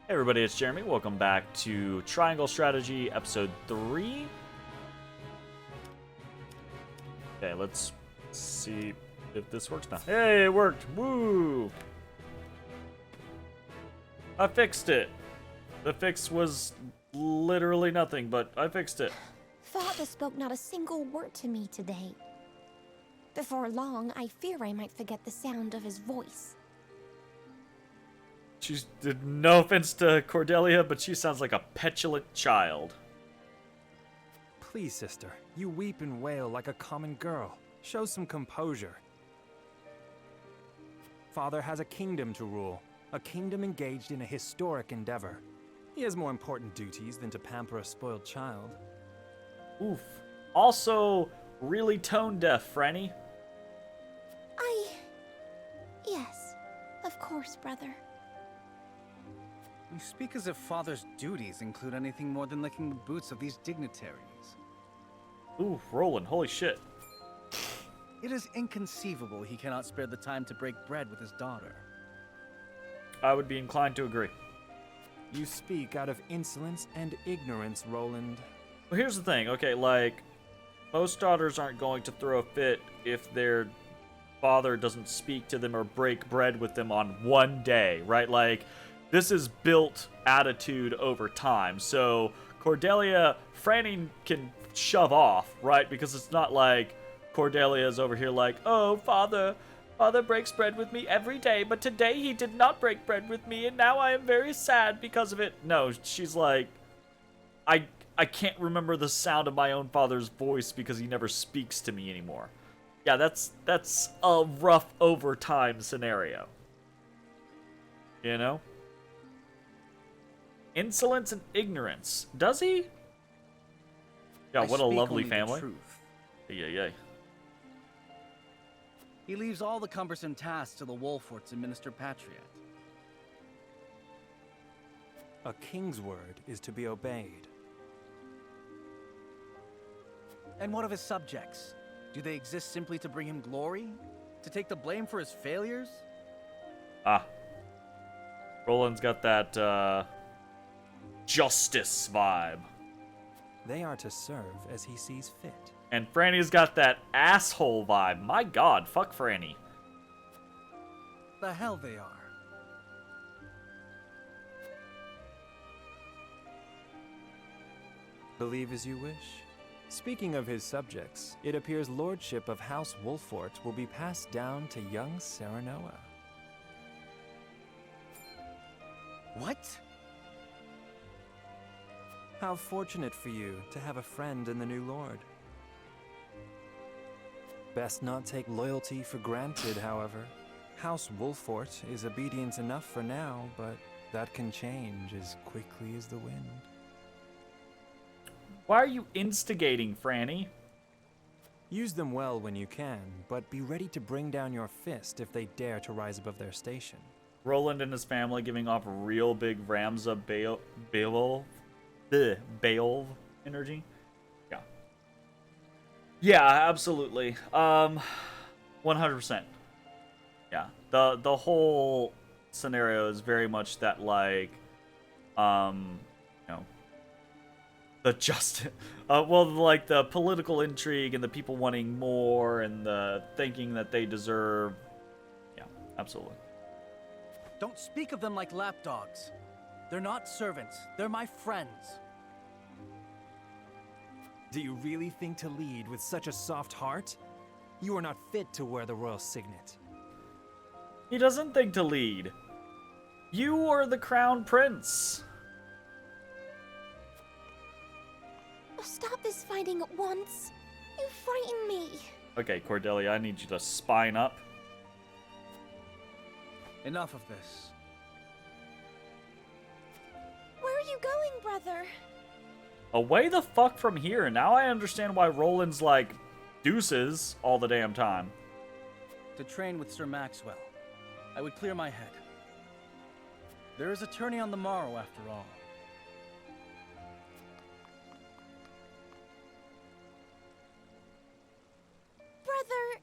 Hey everybody, it's Jeremy. Welcome back to Triangle Strategy Episode 3. Okay, let's see if this works now. Hey, it worked! Woo! I fixed it! The fix was literally nothing, but I fixed it. Father spoke not a single word to me today. Before long, I fear I might forget the sound of his voice. She's no offense to Cordelia, but she sounds like a petulant child. Please, sister, you weep and wail like a common girl. Show some composure. Father has a kingdom to rule, a kingdom engaged in a historic endeavor. He has more important duties than to pamper a spoiled child. Oof. Also, really tone deaf, Franny. Yes, of course, brother. You speak as if Father's duties include anything more than licking the boots of these dignitaries. Ooh, Roland, holy shit. It is inconceivable he cannot spare the time to break bread with his daughter. I would be inclined to agree. You speak out of insolence and ignorance, Roland. Well, here's the thing, okay, like, most daughters aren't going to throw a fit if their father doesn't speak to them or break bread with them on one day, right? Like, this is built attitude over time. So, Cordelia, Franny can shove off, right? Because it's not like Cordelia's over here like, oh, Father breaks bread with me every day, but today he did not break bread with me, and now I am very sad because of it. No, she's like, I can't remember the sound of my own father's voice because he never speaks to me anymore. Yeah, that's a rough overtime scenario. You know? Insolence and ignorance. Does he? Yeah, what a speak lovely only the family. truth. Yeah. He leaves all the cumbersome tasks to the Wolforts and Minister Patriot. A king's word is to be obeyed. And what of his subjects? Do they exist simply to bring him glory? To take the blame for his failures? Ah. Roland's got that, justice vibe. They are to serve as he sees fit. And Franny's got that asshole vibe. My god, fuck Franny. The hell they are. Believe as you wish. Speaking of his subjects, it appears lordship of House Wolfort will be passed down to young Serenoa. What? How fortunate for you to have a friend in the new lord. Best not take loyalty for granted, however. House Wolfort is obedient enough for now, but that can change as quickly as the wind. Why are you instigating, Franny? Use them well when you can, but be ready to bring down your fist if they dare to rise above their station. Roland and his family giving off real big Ramza Beowulf energy. Yeah. Yeah, absolutely. 100%. Yeah. The whole scenario is very much that, like, you know, the justice, well, like the political intrigue and the people wanting more and the thinking that they deserve. Yeah, absolutely. Don't speak of them like lapdogs. They're not servants. They're my friends. Do you really think to lead with such a soft heart? You are not fit to wear the royal signet. He doesn't think to lead. You are the crown prince. Oh, stop this fighting at once. You frighten me. Okay, Cordelia, I need you to spine up. Enough of this. Where are you going, brother? Away the fuck from here. Now I understand why Roland's like deuces all the damn time. To train with Sir Maxwell. I would clear my head. There is a tourney on the morrow, after all. Brother,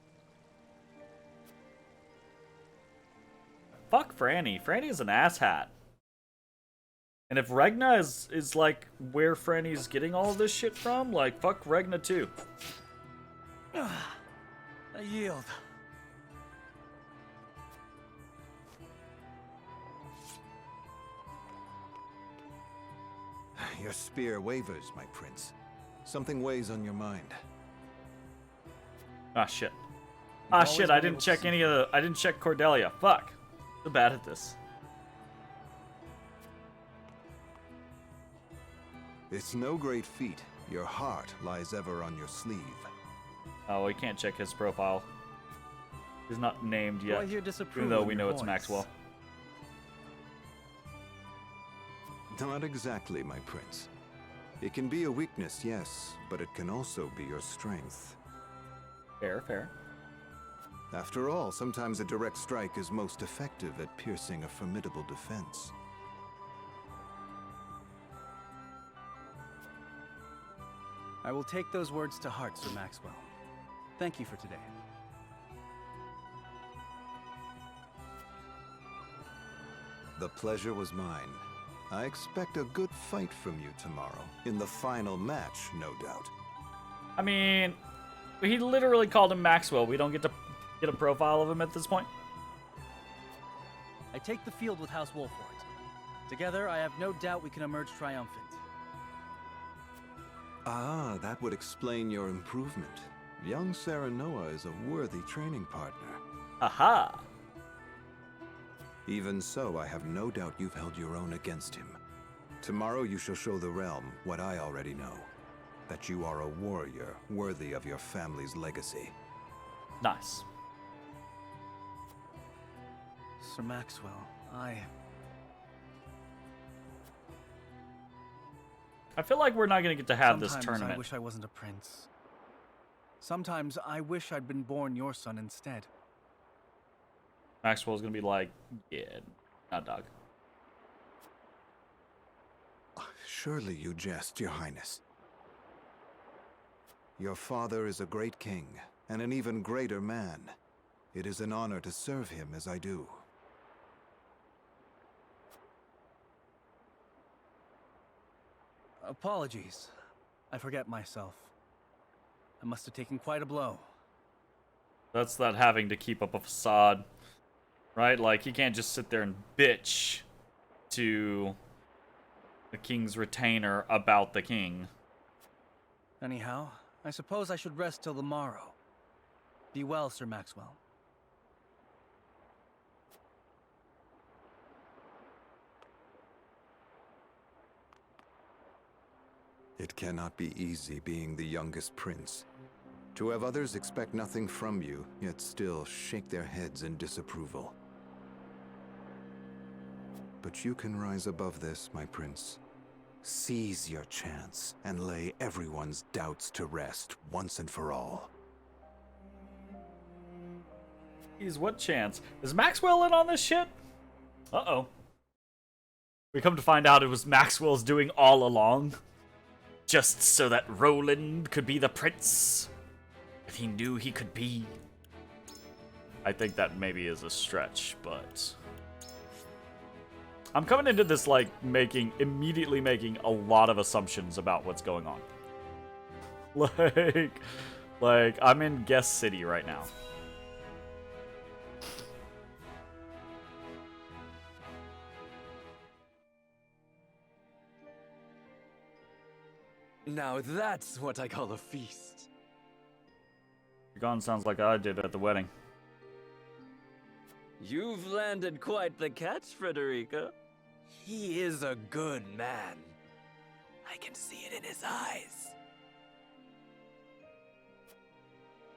Fuck Franny. Franny is an asshat. And if Regna is like where Franny's getting all of this shit from, like fuck Regna too. I yield. Your spear wavers, my prince. Something weighs on your mind. Ah shit. You've Ah always shit, I been didn't able to check see- any of the I didn't check Cordelia. Fuck. So bad at this. It's no great feat. Your heart lies ever on your sleeve. Oh, we can't check his profile. He's not named Do yet. I hear disapproval Even though in we your know it's voice? Maxwell. Not exactly, my prince. It can be a weakness, yes, but it can also be your strength. Fair, fair. After all, sometimes a direct strike is most effective at piercing a formidable defense. I will take those words to heart, Sir Maxwell. Thank you for today. The pleasure was mine. I expect a good fight from you tomorrow. In the final match, no doubt. I mean, he literally called him Maxwell. We don't get to get a profile of him at this point. I take the field with House Wolfort. Together, I have no doubt we can emerge triumphant. Ah, that would explain your improvement. Young Serenoa is a worthy training partner. Aha! Even so, I have no doubt you've held your own against him. Tomorrow you shall show the realm what I already know. That you are a warrior worthy of your family's legacy. Nice. Sir Maxwell, I feel like we're not going to get to have this sometimes I tournament. wish I wasn't a prince. Sometimes I wish I'd been born your son instead. Maxwell's going to be like, yeah, not dog. Surely you jest, your highness. Your father is a great king, and an even greater man. It is an honor to serve him as I do. Apologies. I forget myself. I must have taken quite a blow. That's that having to keep up a facade, right? Like, he can't just sit there and bitch to the king's retainer about the king. Anyhow, I suppose I should rest till the morrow. Be well, Sir Maxwell. It cannot be easy being the youngest prince. To have others expect nothing from you, yet still shake their heads in disapproval. But you can rise above this, my prince. Seize your chance and lay everyone's doubts to rest once and for all. Geez, what chance? Is Maxwell in on this shit? Uh-oh. We come to find out it was Maxwell's doing all along. Just so that Roland could be the prince that he knew he could be. I think that maybe is a stretch, but I'm coming into this like immediately making a lot of assumptions about what's going on. Like I'm in Guess City right now. Now that's what I call a feast. Gone sounds like I did at the wedding. You've landed quite the catch, Frederica. He is a good man. I can see it in his eyes.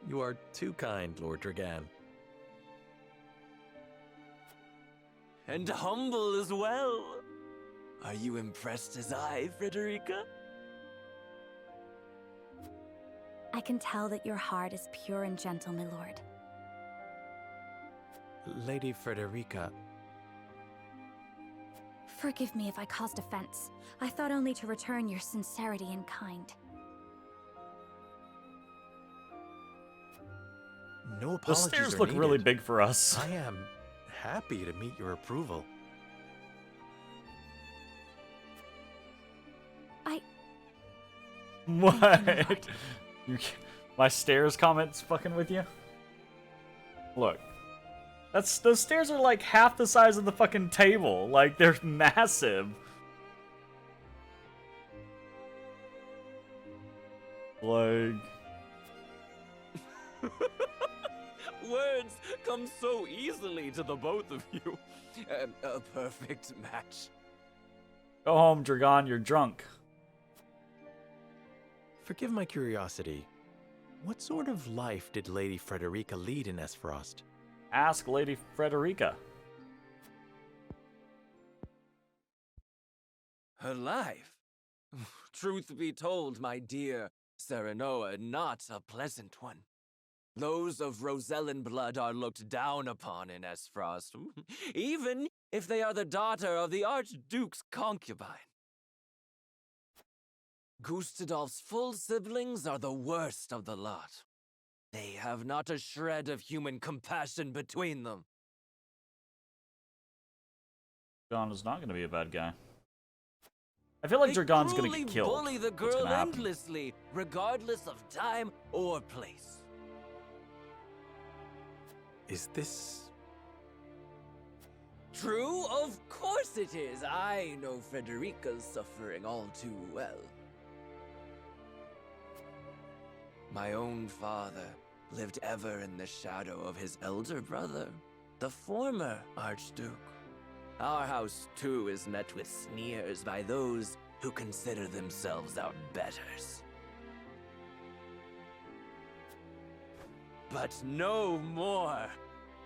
You are too kind, Lord Dragan. And humble as well. Are you impressed as I, Frederica? I can tell that your heart is pure and gentle, my lord. Lady Frederica, Forgive me if I caused offense. I thought only to return your sincerity and kind. no The apologies stairs are look really needed. big for us. I am happy to meet your approval. What? My stairs comments fucking with you? Look. Those stairs are like half the size of the fucking table. Like, they're massive. Like... Words come so easily to the both of you. A perfect match. Go home, Dragon, you're drunk. Forgive my curiosity. What sort of life did Lady Frederica lead in Esfrost? Ask Lady Frederica. Her life? Truth be told, my dear Serenoa, not a pleasant one. Those of Rosellan blood are looked down upon in Esfrost, even if they are the daughter of the Archduke's concubine. Gustadolf's full siblings are the worst of the lot. They have not a shred of human compassion between them. Dragon is not going to be a bad guy. I feel like Dragon's going to get killed. They bully the What's girl gonna happen? endlessly, regardless of time or place. Is this... True? Of course it is. I know Frederica's suffering all too well. My own father lived ever in the shadow of his elder brother, the former Archduke. Our house, too, is met with sneers by those who consider themselves our betters. But no more!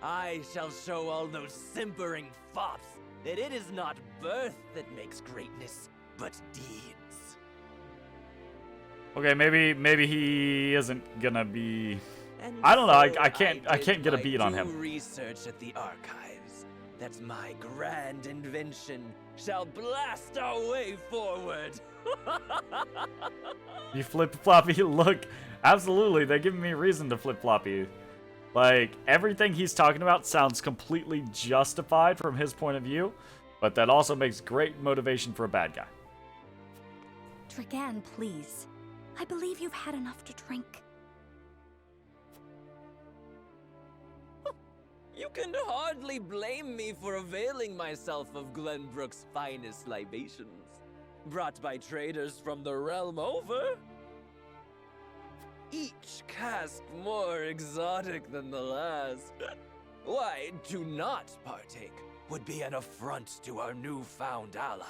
I shall show all those simpering fops that it is not birth that makes greatness, but deeds. Okay, maybe he isn't gonna be... And I don't know, so I can't did get a my beat on due him. research at the archives that my grand invention shall blast our way forward. You flip-floppy? Look, absolutely, they're giving me a reason to flip-floppy. Like, everything he's talking about sounds completely justified from his point of view, but that also makes great motivation for a bad guy. Dragan, please. I believe you've had enough to drink. You can hardly blame me for availing myself of Glenbrook's finest libations, brought by traders from the realm over. Each cask more exotic than the last. Why, to not partake would be an affront to our newfound allies.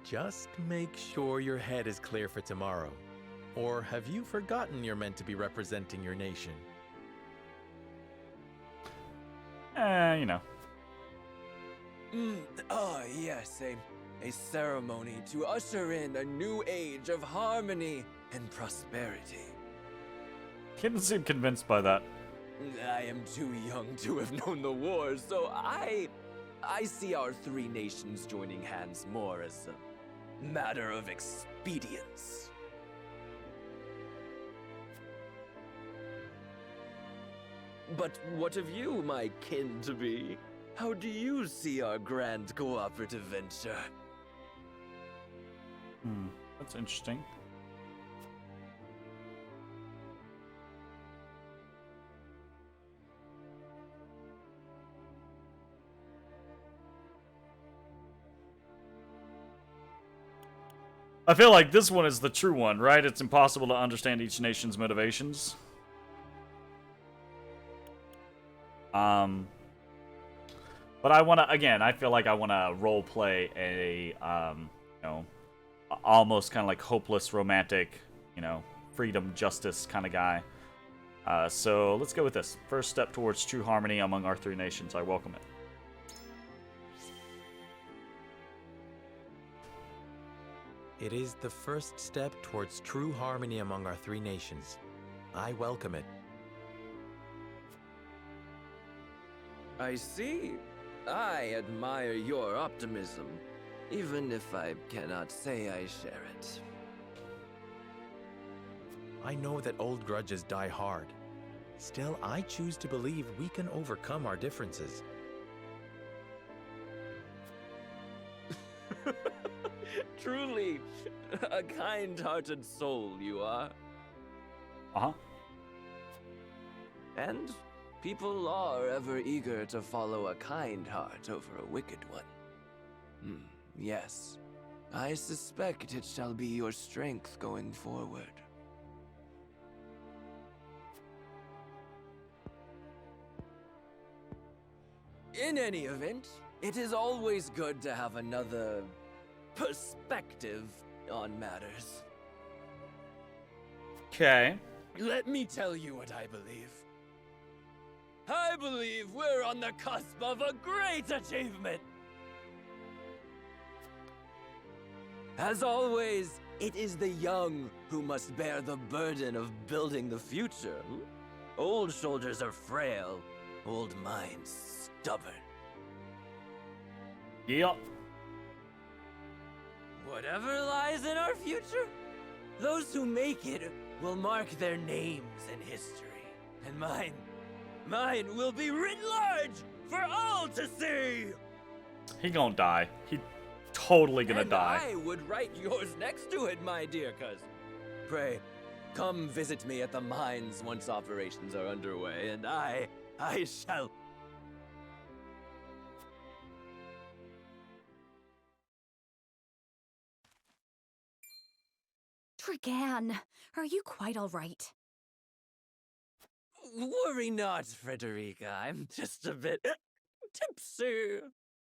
Just make sure your head is clear for tomorrow. Or have you forgotten you're meant to be representing your nation? You know. Yes, a ceremony to usher in a new age of harmony and prosperity. He doesn't seem convinced by that. I am too young to have known the war, so I see our three nations joining hands more as a matter of expedience. But what of you, my kin-to-be? How do you see our grand cooperative venture? That's interesting. I feel like this one is the true one, right? It's impossible to understand each nation's motivations. But I want to, again, I feel like I want to roleplay a, you know, almost kind of like hopeless romantic, you know, freedom, justice kind of guy. So let's go with this. First step towards true harmony among our three nations. I welcome it. It is the first step towards true harmony among our three nations. I welcome it. I see. I admire your optimism, even if I cannot say I share it. I know that old grudges die hard. Still, I choose to believe we can overcome our differences. Truly, a kind-hearted soul you are. Uh-huh. And people are ever eager to follow a kind heart over a wicked one. Yes, I suspect it shall be your strength going forward. In any event, it is always good to have another perspective on matters. Okay. Let me tell you what I believe. I believe we're on the cusp of a great achievement. As always, it is the young who must bear the burden of building the future. Old shoulders are frail, old minds stubborn. Yep. Whatever lies in our future, those who make it will mark their names in history. And mine will be writ large for all to see! He gonna die. He totally gonna die. I would write yours next to it, my dear cousin. Pray, come visit me at the mines once operations are underway, and I shall... Trigan, are you quite all right? Worry not, Frederica. I'm just a bit tipsy.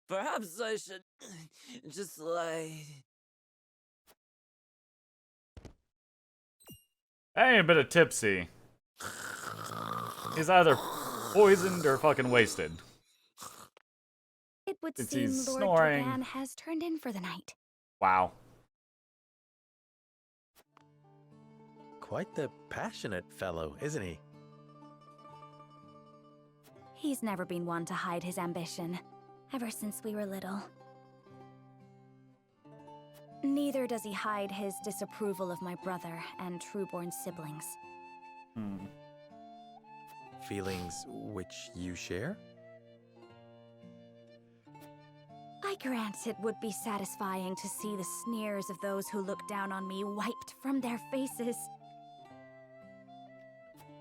Perhaps I should just lie. I ain't a bit of tipsy. He's either poisoned or fucking wasted. It would Since seem he's Lord snoring. Dragan has turned in for the night. Wow. Quite the passionate fellow, isn't he? He's never been one to hide his ambition, ever since we were little. Neither does he hide his disapproval of my brother and Trueborn's siblings. Feelings which you share? I grant it would be satisfying to see the sneers of those who look down on me wiped from their faces.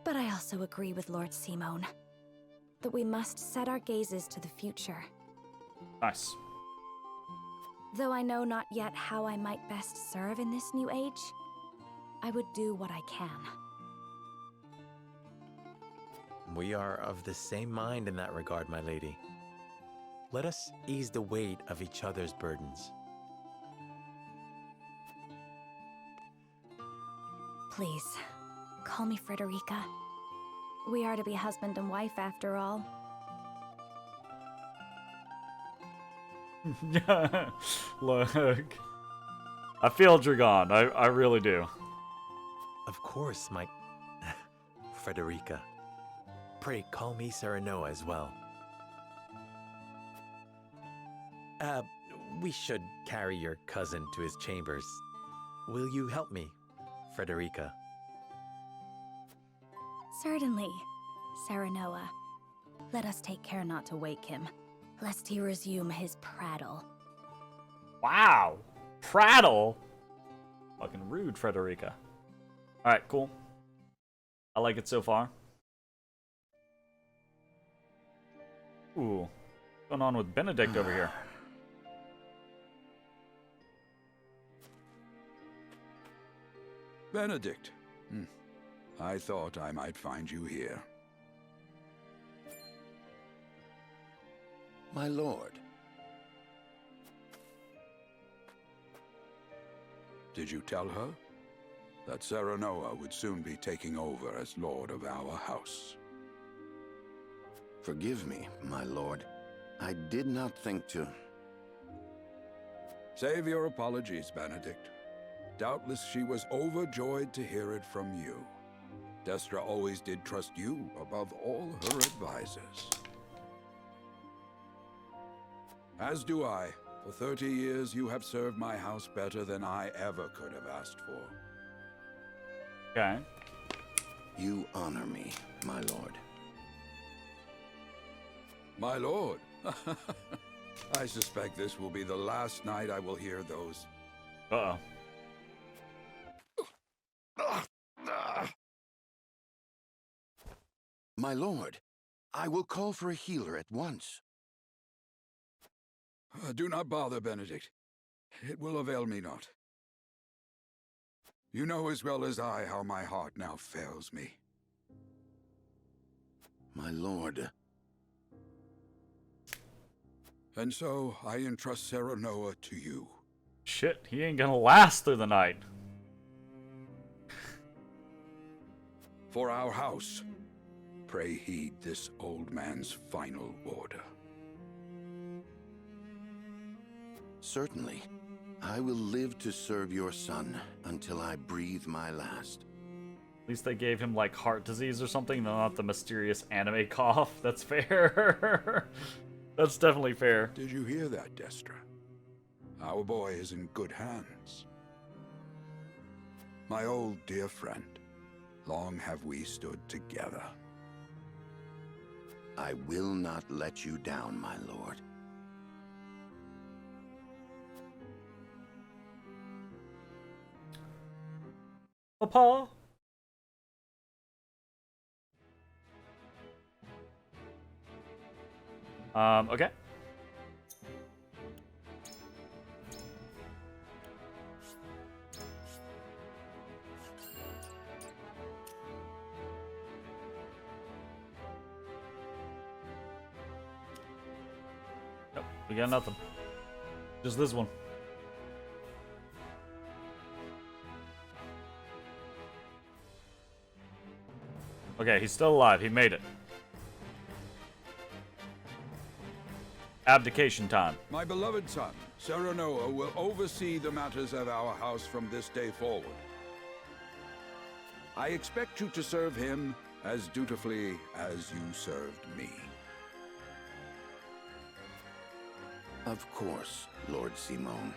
But I also agree with Lord Simone that we must set our gazes to the future. Nice. Though I know not yet how I might best serve in this new age, I would do what I can. We are of the same mind in that regard, my lady. Let us ease the weight of each other's burdens. Please, call me Frederica. We are to be husband and wife after all. Look. I feel Dragon. I really do. Of course, my... Frederica. Pray call me Serenoa as well. We should carry your cousin to his chambers. Will you help me, Frederica? Certainly, Serenoa. Let us take care not to wake him, lest he resume his prattle. Wow. Prattle? Fucking rude, Frederica. Alright, cool. I like it so far. Ooh. What's going on with Benedict over here? Benedict. I thought I might find you here. My lord. Did you tell her that Serenoa would soon be taking over as lord of our house? Forgive me, my lord. I did not think to... Save your apologies, Benedict. Doubtless she was overjoyed to hear it from you. Destra always did trust you above all her advisors. As do I. For 30 years, you have served my house better than I ever could have asked for. Okay. You honor me, my lord. My lord. I suspect this will be the last night I will hear those Uh-oh. My lord, I will call for a healer at once. Do not bother, Benedict. It will avail me not. You know as well as I how my heart now fails me. My lord. And so I entrust Serenoa to you. Shit, he ain't gonna last through the night. For our house, pray heed this old man's final order. Certainly. I will live to serve your son until I breathe my last. At least they gave him, like, heart disease or something, not the mysterious anime cough. That's fair. That's definitely fair. Did you hear that, Destra? Our boy is in good hands. My old dear friend, long have we stood together. I will not let you down, my lord. Papa. Okay. Nope, we got nothing. Just this one. Okay, he's still alive. He made it. Abdication time. My beloved son, Serenoa, will oversee the matters of our house from this day forward. I expect you to serve him as dutifully as you served me. Of course, Lord Simone.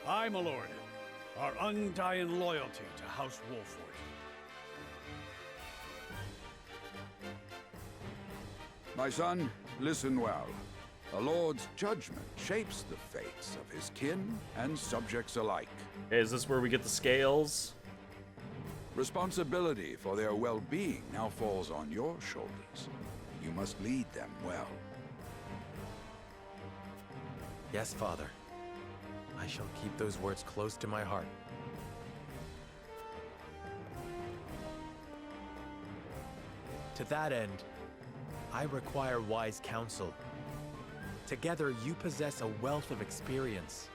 Aye, my lord. Our undying loyalty to House Wolford. My son, listen well. A lord's judgment shapes the fates of his kin and subjects alike. Okay, is this where we get the scales? Responsibility for their well-being now falls on your shoulders. You must lead them well. Yes, Father. I shall keep those words close to my heart. To that end, I require wise counsel. Together, you possess a wealth of experience.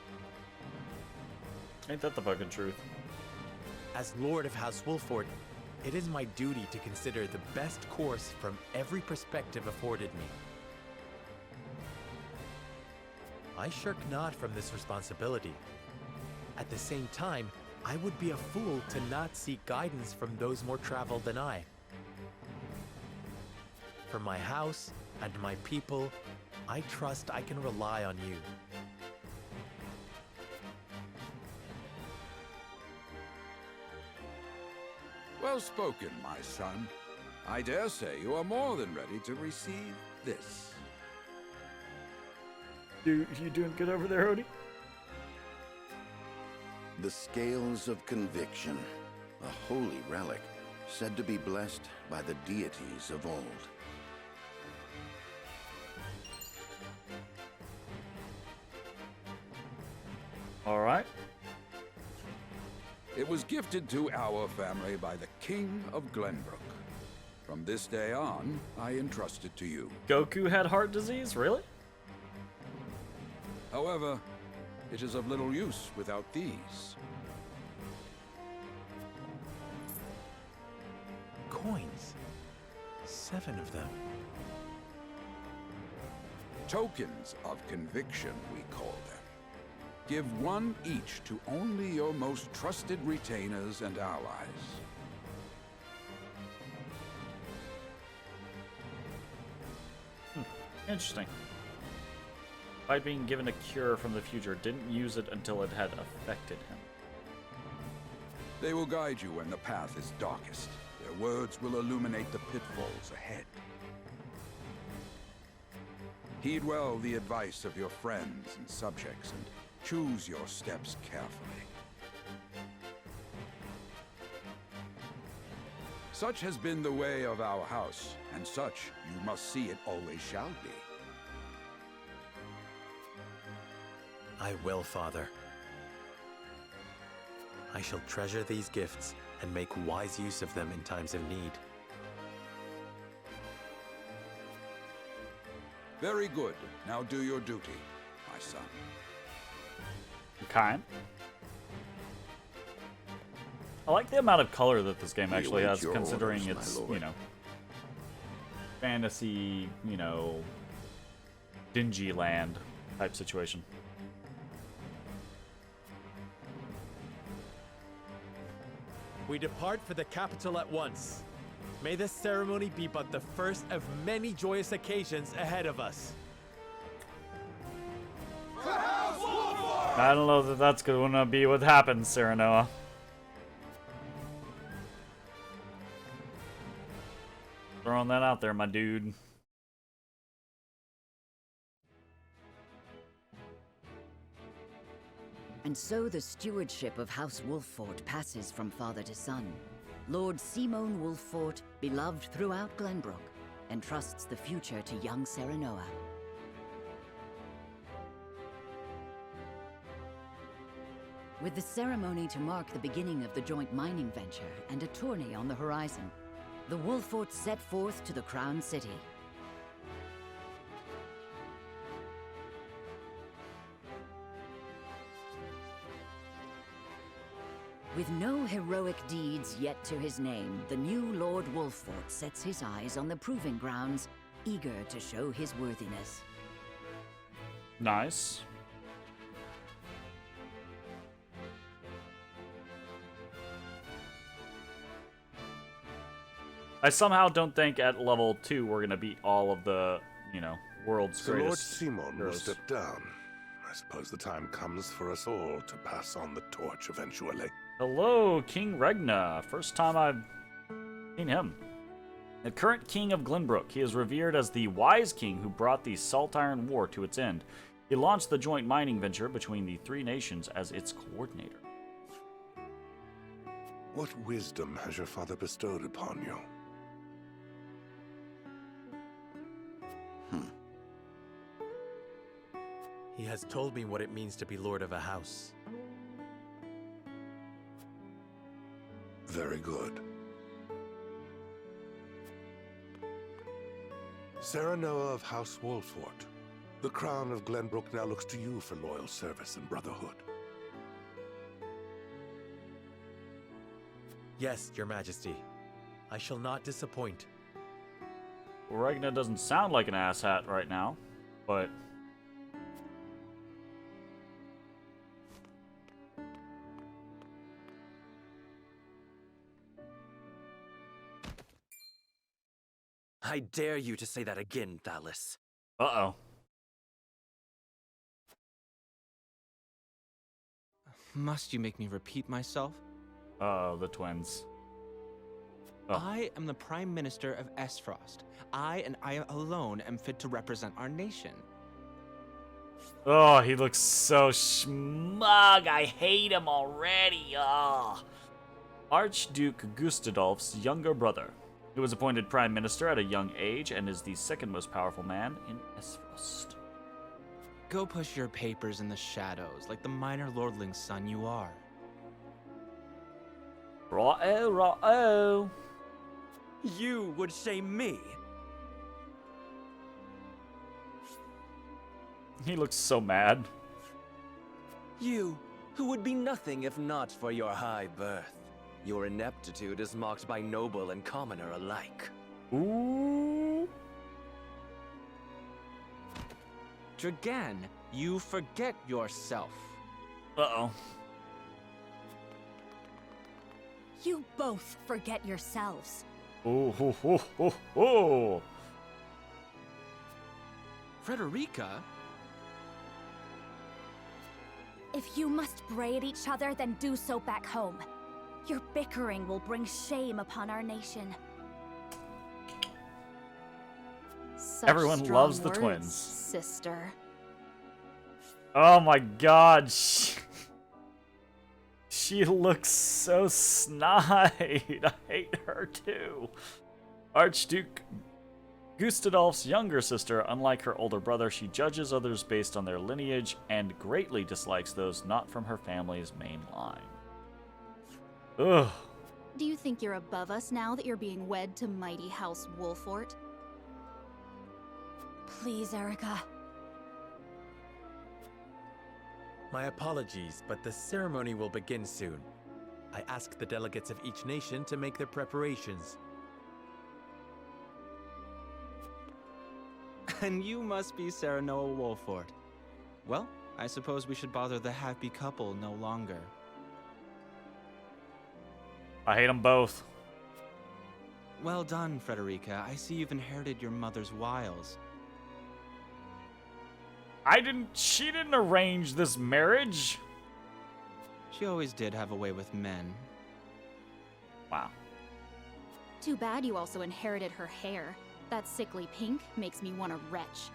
Ain't that the fucking truth? As Lord of House Wolford, it is my duty to consider the best course from every perspective afforded me. I shirk not from this responsibility. At the same time, I would be a fool to not seek guidance from those more traveled than I. For my house and my people, I trust I can rely on you. Well spoken, my son. I dare say you are more than ready to receive this. You doing good over there, Odie? The Scales of Conviction, a holy relic, said to be blessed by the deities of old. All right. It was gifted to our family by the King of Glenbrook. From this day on, I entrust it to you. Goku had heart disease? Really? However, it is of little use without these. Coins. 7 of them. Tokens of conviction, we call them. Give one each to only your most trusted retainers and allies. Interesting. By being given a cure from the future, didn't use it until it had affected him. They will guide you when the path is darkest. Their words will illuminate the pitfalls ahead. Heed well the advice of your friends and subjects, and choose your steps carefully. Such has been the way of our house, and such you must see it always shall be. I will, Father. I shall treasure these gifts and make wise use of them in times of need. Very good. Now do your duty, my son. Okay. I like the amount of color that this game actually has, considering it's, you know, fantasy, you know, dingy land type situation. We depart for the capital at once. May this ceremony be but the first of many joyous occasions ahead of us. I don't know that that's gonna be what happens, Serenoa. Throwing that out there, my dude. And so the stewardship of House Wolffort passes from father to son. Lord Simon Wolffort, beloved throughout Glenbrook, entrusts the future to young Serenoa. With the ceremony to mark the beginning of the joint mining venture and a tourney on the horizon, the Wolfforts set forth to the Crown City. With no heroic deeds yet to his name, the new Lord Wolffort sets his eyes on the proving grounds, eager to show his worthiness. Nice. I somehow don't think at level 2 we're gonna beat all of the, you know, world's So Lord greatest Simon will heroes. step down. I suppose the time comes for us all to pass on the torch eventually. Hello, King Regna. First time I've seen him. The current king of Glenbrook, he is revered as the wise king who brought the Saltiron War to its end. He launched the joint mining venture between the three nations as its coordinator. What wisdom has your father bestowed upon you? He has told me what it means to be lord of a house. Very good. Serenoa of House Wolffort, the crown of Glenbrook now looks to you for loyal service and brotherhood. Yes, your majesty. I shall not disappoint. Regna doesn't sound like an asshat right now, but... I dare you to say that again, Thalis. Uh-oh. Must you make me repeat myself? Uh-oh, the twins. Oh. I am the Prime Minister of Esfrost. I and I alone am fit to represent our nation. Oh, he looks so smug. I hate him already. Oh. Archduke Gustadolf's younger brother. He was appointed Prime Minister at a young age and is the second most powerful man in Esfrost. Go push your papers in the shadows like the minor lordling's son you are. Righto, righto. You would shame me. He looks so mad. You, who would be nothing if not for your high birth. Your ineptitude is mocked by noble and commoner alike. Ooh. Dragan, you forget yourself. Uh-oh. You both forget yourselves. Ooh, ho, ho, ho, ho. Frederica? If you must bray at each other, then do so back home. Your bickering will bring shame upon our nation. Such Everyone strong loves the words, twins. Sister. Oh my god. She looks so snide. I hate her too. Archduke Gustadolf's younger sister, unlike her older brother, she judges others based on their lineage and greatly dislikes those not from her family's main line. Ugh. Do you think you're above us now that you're being wed to mighty House Wolfort? Please, Erica. My apologies, but the ceremony will begin soon. I ask the delegates of each nation to make their preparations. And you must be Serenoa Wolfort. Well, I suppose we should bother the happy couple no longer. I hate them both. Well done, Frederica. I see you've inherited your mother's wiles. She didn't arrange this marriage. She always did have a way with men. Wow. Too bad you also inherited her hair. That sickly pink makes me want to retch.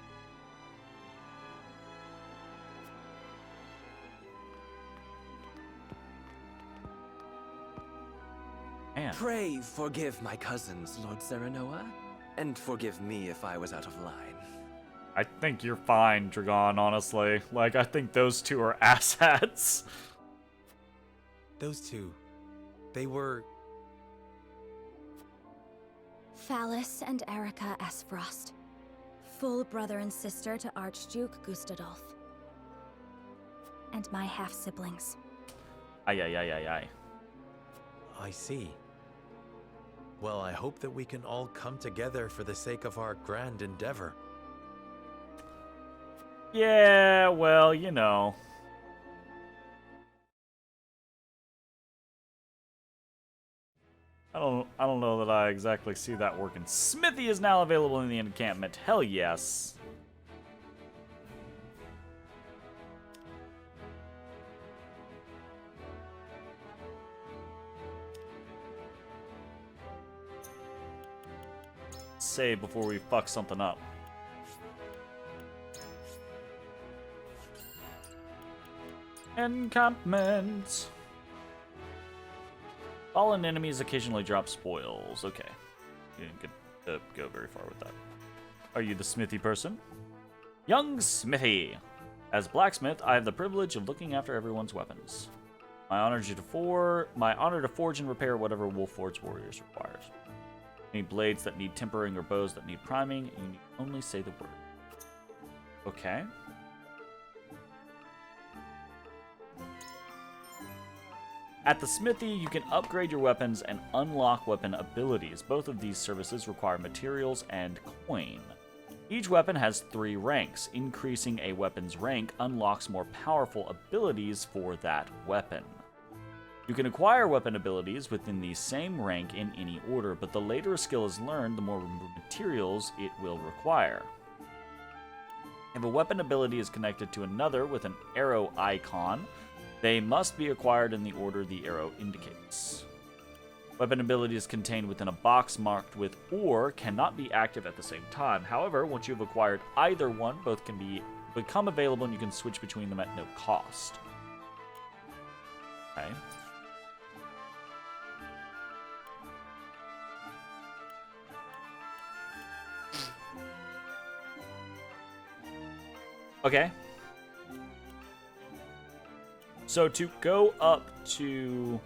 Man. Pray forgive my cousins, Lord Serenoa, and forgive me if I was out of line. I think you're fine, Dragon, honestly. Like, I think those two are asshats. Those two, they were... Phallus and Erica Esfrost. Full brother and sister to Archduke Gustadolf. And my half-siblings. Aye. I see. Well, I hope that we can all come together for the sake of our grand endeavor. Yeah, well, you know. I don't know that I exactly see that working. Smithy is now available in the encampment. Hell yes. Save before we fuck something up. Encampment. Fallen enemies occasionally drop spoils. Okay. You didn't get to go very far with that. Are you the smithy person? Young Smithy. As blacksmith, I have the privilege of looking after everyone's weapons. My honor to forge and repair whatever Wolfort's warriors requires. Any blades that need tempering or bows that need priming, you need only say the word. Okay. At the smithy, you can upgrade your weapons and unlock weapon abilities. Both of these services require materials and coin. Each weapon has 3 ranks. Increasing a weapon's rank unlocks more powerful abilities for that weapon. You can acquire weapon abilities within the same rank in any order, but the later a skill is learned, the more materials it will require. If a weapon ability is connected to another with an arrow icon, they must be acquired in the order the arrow indicates. Weapon abilities contained within a box marked with "or" cannot be active at the same time. However, once you have acquired either one, both can become available and you can switch between them at no cost. Okay. Okay. So to go up to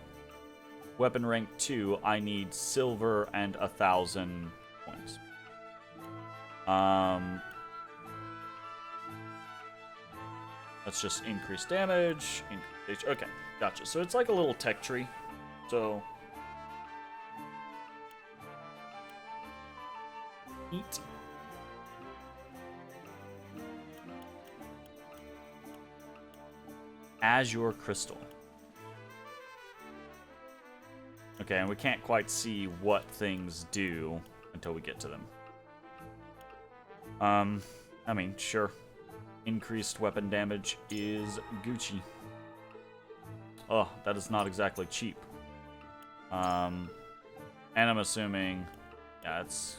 weapon rank 2, I need silver and 1,000 points. Let's just increase damage. Okay, gotcha. So it's like a little tech tree. So neat. Azure Crystal. Okay, and we can't quite see what things do until we get to them. I mean, sure. Increased weapon damage is Gucci. Oh, that is not exactly cheap. And I'm assuming, yeah, it's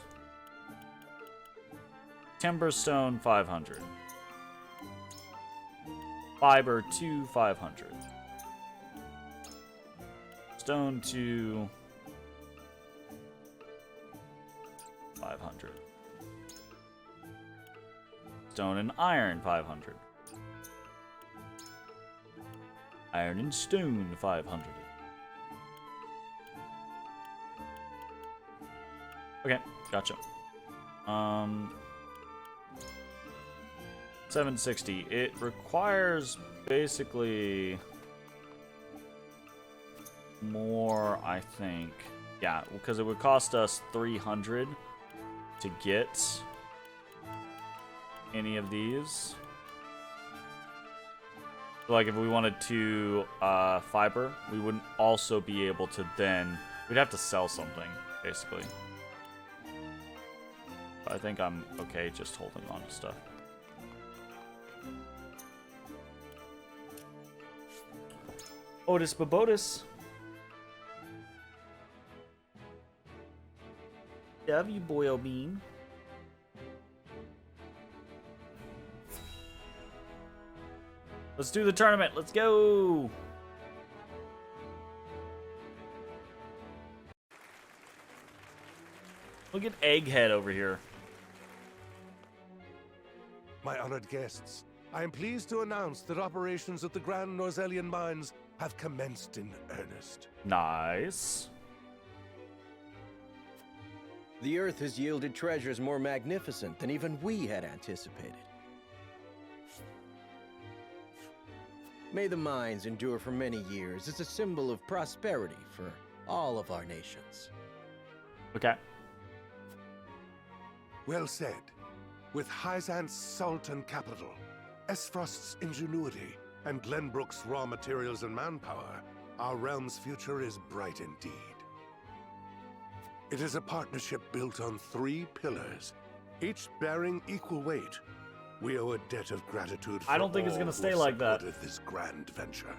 Timberstone 500. Fiber to 500. Stone to 500. Stone and iron 500. Iron and stone 500. Okay, gotcha. 760. It requires basically more, I think. Yeah, because it would cost us 300 to get any of these. Like if we wanted to fiber, we wouldn't also be able to then, we'd have to sell something, basically. I think I'm okay just holding on to stuff. Otis Babotis. Love you, Boyle Bean. Let's do the tournament. Let's go. Look at Egghead over here. My honored guests, I am pleased to announce that operations at the Grand Norzelian Mines have commenced in earnest. Nice. The Earth has yielded treasures more magnificent than even we had anticipated. May the mines endure for many years as a symbol of prosperity for all of our nations. Okay. Well said. With Hyzant's salt and capital, Esfrost's ingenuity, and Glenbrook's raw materials and manpower, our realm's future is bright indeed. It is a partnership built on 3 pillars, each bearing equal weight. We owe a debt of gratitude for I don't think it's all gonna who stay have like that. supported this grand venture.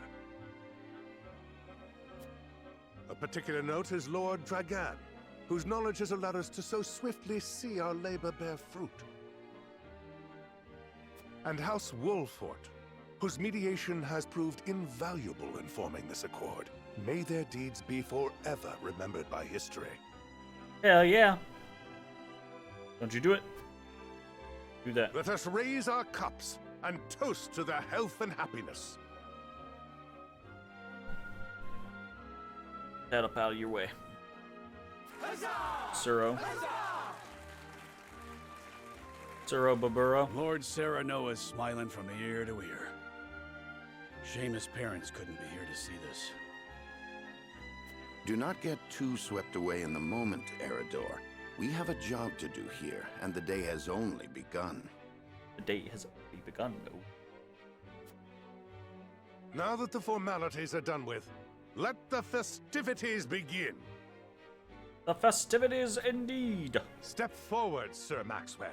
A particular note is Lord Dragan, whose knowledge has allowed us to so swiftly see our labor bear fruit. And House Wolfort, whose mediation has proved invaluable in forming this accord. May their deeds be forever remembered by history. Hell yeah. Don't you do it? Do that. Let us raise our cups and toast to their health and happiness. Head up out of your way. Suro. Suro Baburo. Lord Serenoa is smiling from ear to ear. Shame his parents couldn't be here to see this. Do not get too swept away in the moment, Eredor. We have a job to do here, and the day has only begun. The day has only begun, though. Now that the formalities are done with, let the festivities begin. The festivities indeed. Step forward, Sir Maxwell.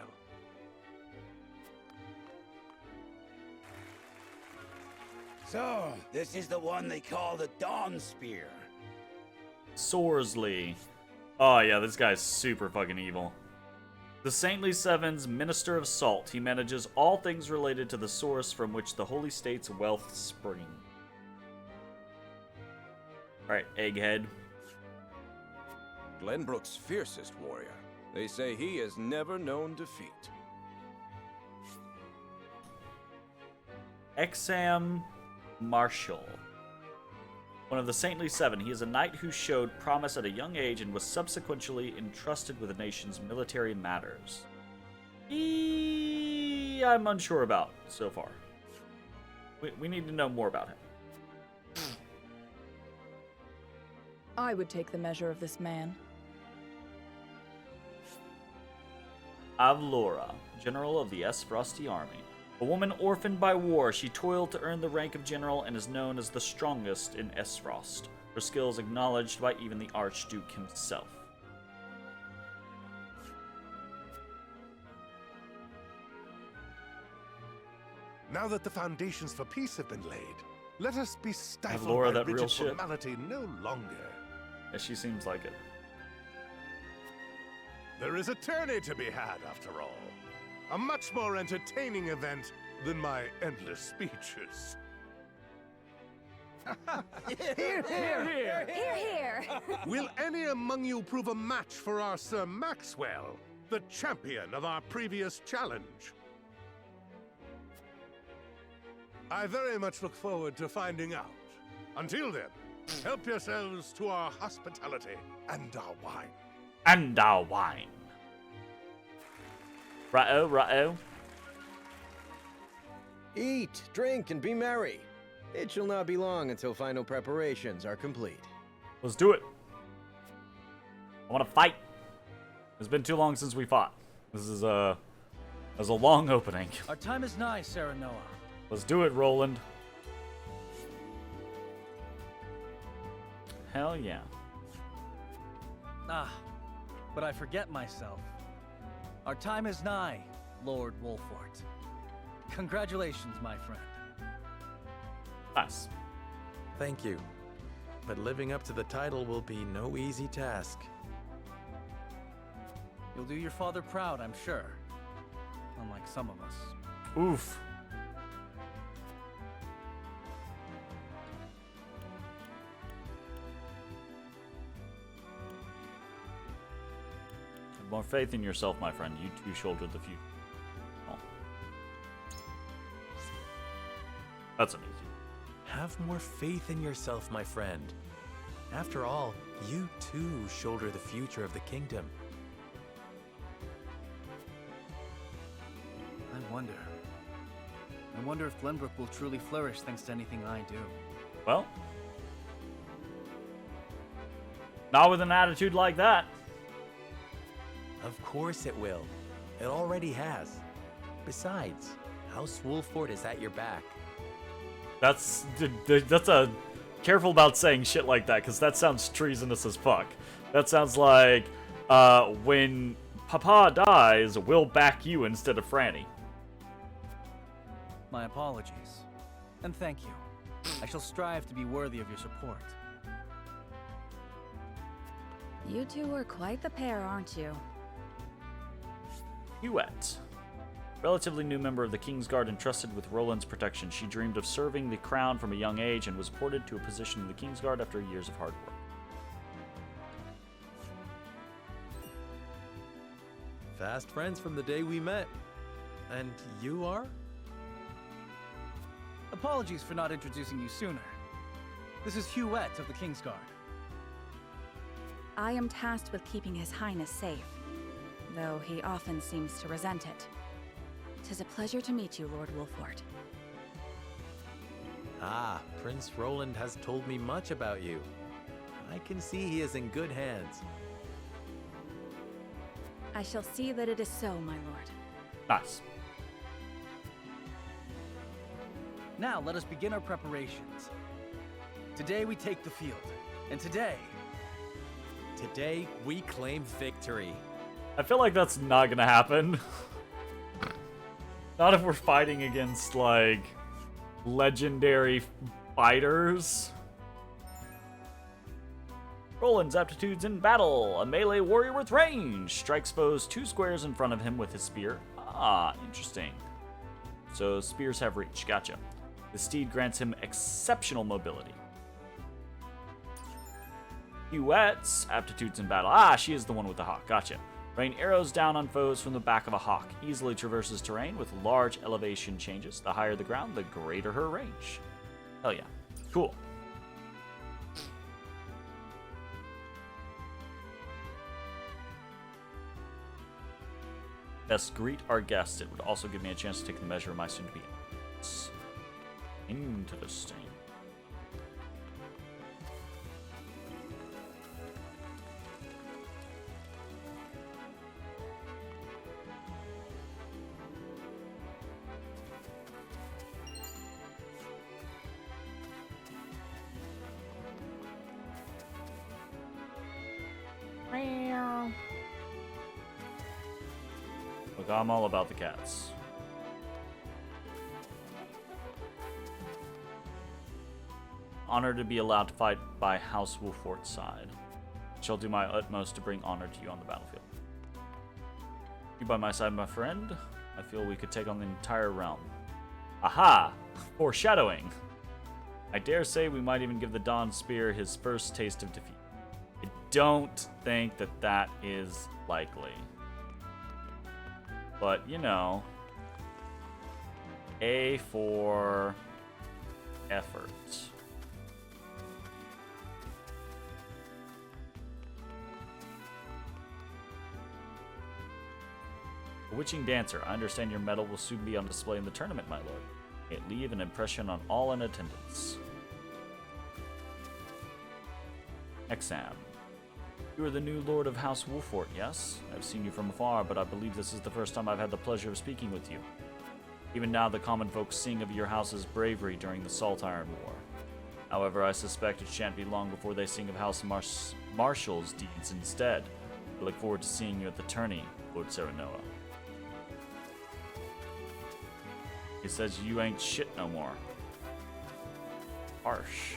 So, this is the one they call the Dawn Spear. Sorsley. Oh yeah, this guy's super fucking evil. The Saintly Seven's Minister of Salt. He manages all things related to the source from which the Holy State's wealth spring. Alright, Egghead. Glenbrook's fiercest warrior. They say he has never known defeat. Exam Marshall. One of the Saintly Seven, he is a knight who showed promise at a young age and was subsequently entrusted with the nation's military matters. I'm unsure about so far. We need to know more about him. I would take the measure of this man. Avlora, general of the Esfrosti army. A woman orphaned by war, she toiled to earn the rank of general and is known as the strongest in Esfrost. Her skills acknowledged by even the Archduke himself. Now that the foundations for peace have been laid, let us be stifled Laura by that real rigid shit? formality no longer. Yeah, she seems like it. There is a tourney to be had, after all. A much more entertaining event than my endless speeches. Here, here! Here, here! Will any among you prove a match for our Sir Maxwell, the champion of our previous challenge? I very much look forward to finding out. Until then, help yourselves to our hospitality and our wine. And our wine. Righto, righto. Eat, drink, and be merry. It shall not be long until final preparations are complete. Let's do it. I want to fight. It's been too long since we fought. This is a long opening. Our time is nigh, Serenoa. Let's do it, Roland. Hell yeah. Ah, but I forget myself. Our time is nigh, Lord Wolfort. Congratulations, my friend. Nice. Thank you. But living up to the title will be no easy task. You'll do your father proud, I'm sure. Unlike some of us. Oof. Have more faith in yourself, my friend. You too shoulder the future. Oh. That's an easy. Have more faith in yourself, my friend. After all, you too shoulder the future of the kingdom. I wonder if Glenbrook will truly flourish thanks to anything I do. Well, not with an attitude like that. Of course it will. It already has. Besides, House Wolfort is at your back. That's a careful about saying shit like that, because that sounds treasonous as fuck. That sounds like when Papa dies, we'll back you instead of Franny. My apologies. And thank you. I shall strive to be worthy of your support. You two are quite the pair, aren't you? Huet. Relatively new member of the Kingsguard entrusted with Roland's protection. She dreamed of serving the crown from a young age and was appointed to a position in the Kingsguard after years of hard work. Fast friends from the day we met. And you are? Apologies for not introducing you sooner. This is Huet of the Kingsguard. I am tasked with keeping His Highness safe, though he often seems to resent it. 'Tis a pleasure to meet you, Lord Wolfort. Ah, Prince Roland has told me much about you. I can see he is in good hands. I shall see that it is so, my lord. Nice. Now let us begin our preparations. Today we take the field, and today we claim victory. I feel like that's not gonna happen. Not if we're fighting against, like, legendary fighters. Roland's aptitudes in battle. A melee warrior with range. Strikes foes 2 squares in front of him with his spear. Ah, interesting. So spears have reach. Gotcha. The steed grants him exceptional mobility. Huet's aptitudes in battle. Ah, she is the one with the hawk. Gotcha. Rain arrows down on foes from the back of a hawk. Easily traverses terrain with large elevation changes. The higher the ground, the greater her range. Hell yeah. Cool. Best greet our guests. It would also give me a chance to take the measure of my soon-to-be. Interesting. Look, I'm all about the cats. Honored to be allowed to fight by House Wolfort's side. Shall do my utmost to bring honor to you on the battlefield. You by my side, my friend. I feel we could take on the entire realm. Aha! Foreshadowing! I dare say we might even give the Dawn Spear his first taste of defeat. I don't think that that is likely. But, you know, A for effort. A witching dancer. I understand your medal will soon be on display in the tournament, my lord. May it leave an impression on all in attendance. Exam. You are the new Lord of House Wolfort, yes? I've seen you from afar, but I believe this is the first time I've had the pleasure of speaking with you. Even now, the common folk sing of your house's bravery during the Saltiron War. However, I suspect it shan't be long before they sing of House Marshall's deeds instead. I look forward to seeing you at the tourney, Lord Serenoa. He says you ain't shit no more. Harsh.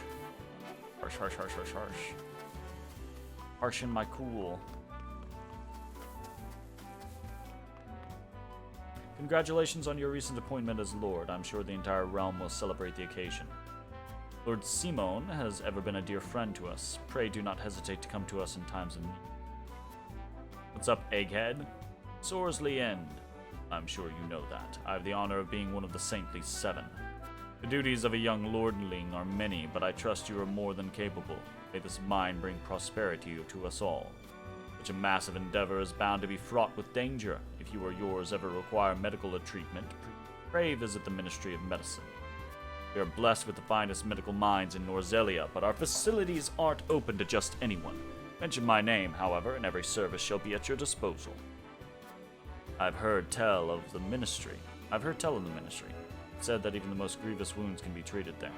Harsh, harsh, harsh, harsh, harsh. Harsh in my cool. Congratulations on your recent appointment as Lord. I'm sure the entire realm will celebrate the occasion. Lord Simone has ever been a dear friend to us. Pray do not hesitate to come to us in times of need. What's up, Egghead? Sorsley End. I'm sure you know that. I have the honor of being one of the Saintly Seven. The duties of a young lordling are many, but I trust you are more than capable. May this mine bring prosperity to us all. Such a massive endeavor is bound to be fraught with danger. If you or yours ever require medical treatment, pray visit the Ministry of Medicine. We are blessed with the finest medical minds in Norzelia, but our facilities aren't open to just anyone. Mention my name, however, and every service shall be at your disposal. I've heard tell of the Ministry. It said that even the most grievous wounds can be treated there.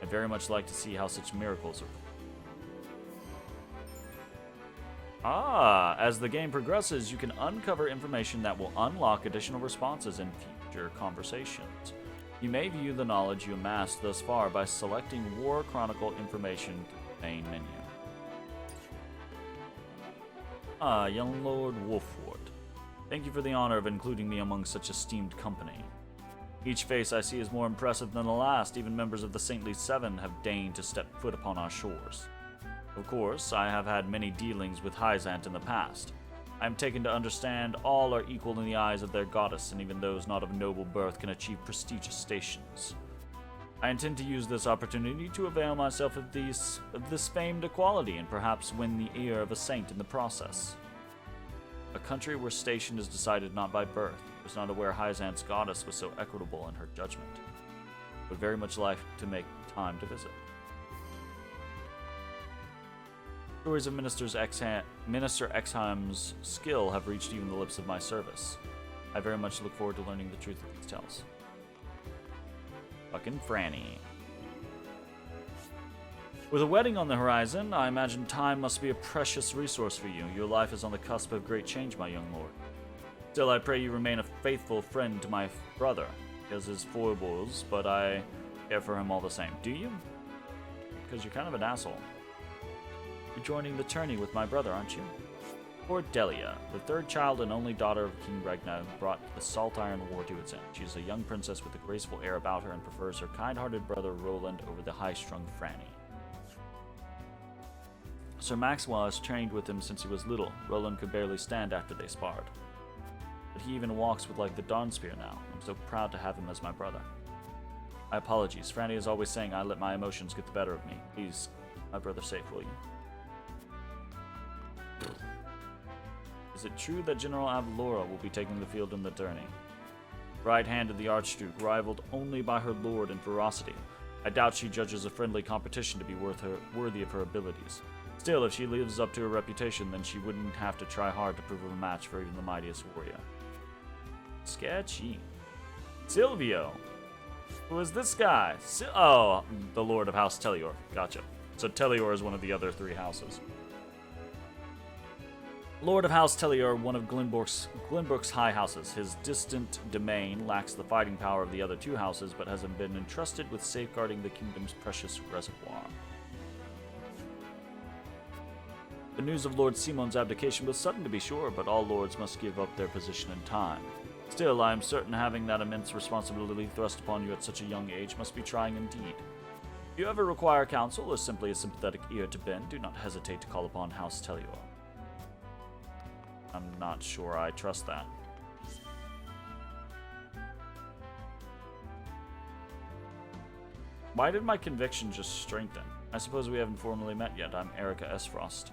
I'd very much like to see how such miracles are. As the game progresses, you can uncover information that will unlock additional responses in future conversations. You may view the knowledge you amassed thus far by selecting War Chronicle information to the main menu. Young Lord Wolfort. Thank you for the honor of including me among such esteemed company. Each face I see is more impressive than the last. Even members of the Saintly Seven have deigned to step foot upon our shores. Of course, I have had many dealings with Hyzant in the past. I am taken to understand all are equal in the eyes of their goddess, and even those not of noble birth can achieve prestigious stations. I intend to use this opportunity to avail myself of this famed equality, and perhaps win the ear of a saint in the process. A country where station is decided not by birth. I was not aware Hyzant's goddess was so equitable in her judgment. I would very much like to make time to visit. Stories of Minister Exheim's skill have reached even the lips of my service. I very much look forward to learning the truth of these tales. Fucking Franny. With a wedding on the horizon, I imagine time must be a precious resource for you. Your life is on the cusp of great change, my young lord. Still, I pray you remain a faithful friend to my brother. He has his foibles, but I care for him all the same. Do you? Because you're kind of an asshole. You're joining the tourney with my brother, aren't you? Lord Delia, the third child and only daughter of King Regna, brought the Saltiron War to its end. She is a young princess with a graceful air about her and prefers her kind-hearted brother Roland over the high-strung Franny. Sir Maxwell has trained with him since he was little. Roland could barely stand after they sparred. But he even walks with like the Dawnspear now. I'm so proud to have him as my brother. My apologies. Franny is always saying I let my emotions get the better of me. Please, my brother safe, will you? Is it true that General Avalora will be taking the field in the tourney? Right hand of the Archduke, rivaled only by her lord in ferocity. I doubt she judges a friendly competition to be worthy of her abilities. Still, if she lives up to her reputation, then she wouldn't have to try hard to prove a match for even the mightiest warrior. Sketchy. Silvio. Who is this guy? Oh, the Lord of House Tellior. Gotcha. So Tellior is one of the other three houses. Lord of House Tellior, one of Glenbrook's high houses. His distant domain lacks the fighting power of the other two houses, but has been entrusted with safeguarding the kingdom's precious reservoir. The news of Lord Simon's abdication was sudden, to be sure, but all lords must give up their position in time. Still, I am certain having that immense responsibility thrust upon you at such a young age must be trying indeed. If you ever require counsel or simply a sympathetic ear to bend, do not hesitate to call upon House Tellior. I'm not sure I trust that. Why did my conviction just strengthen? I suppose we haven't formally met yet. I'm Erica S. Frost.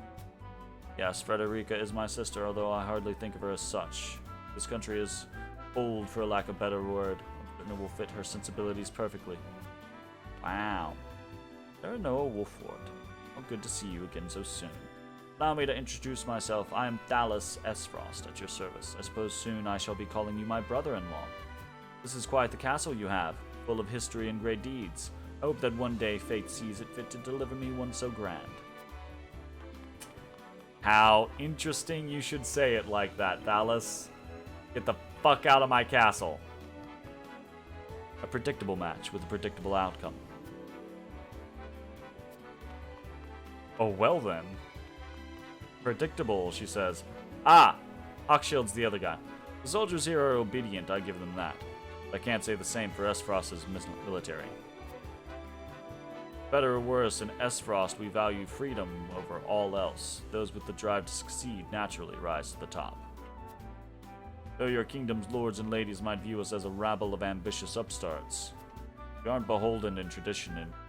Yes, Frederica is my sister, although I hardly think of her as such. This country is old, for lack of a better word. I'm certain it will fit her sensibilities perfectly. Wow. Serenoa Wolford. How good to see you again so soon. Allow me to introduce myself. I am Dallas S. Frost, at your service. I suppose soon I shall be calling you my brother-in-law. This is quite the castle you have, full of history and great deeds. I hope that one day fate sees it fit to deliver me one so grand. How interesting you should say it like that, Dallas. Get the fuck out of my castle. A predictable match with a predictable outcome. Oh, well then. Predictable, she says. Ah! Hawkshield's the other guy. The soldiers here are obedient, I give them that. I can't say the same for S-Frost's military. Better or worse, in S-Frost we value freedom over all else. Those with the drive to succeed naturally rise to the top. Though your kingdom's lords and ladies might view us as a rabble of ambitious upstarts, we aren't beholden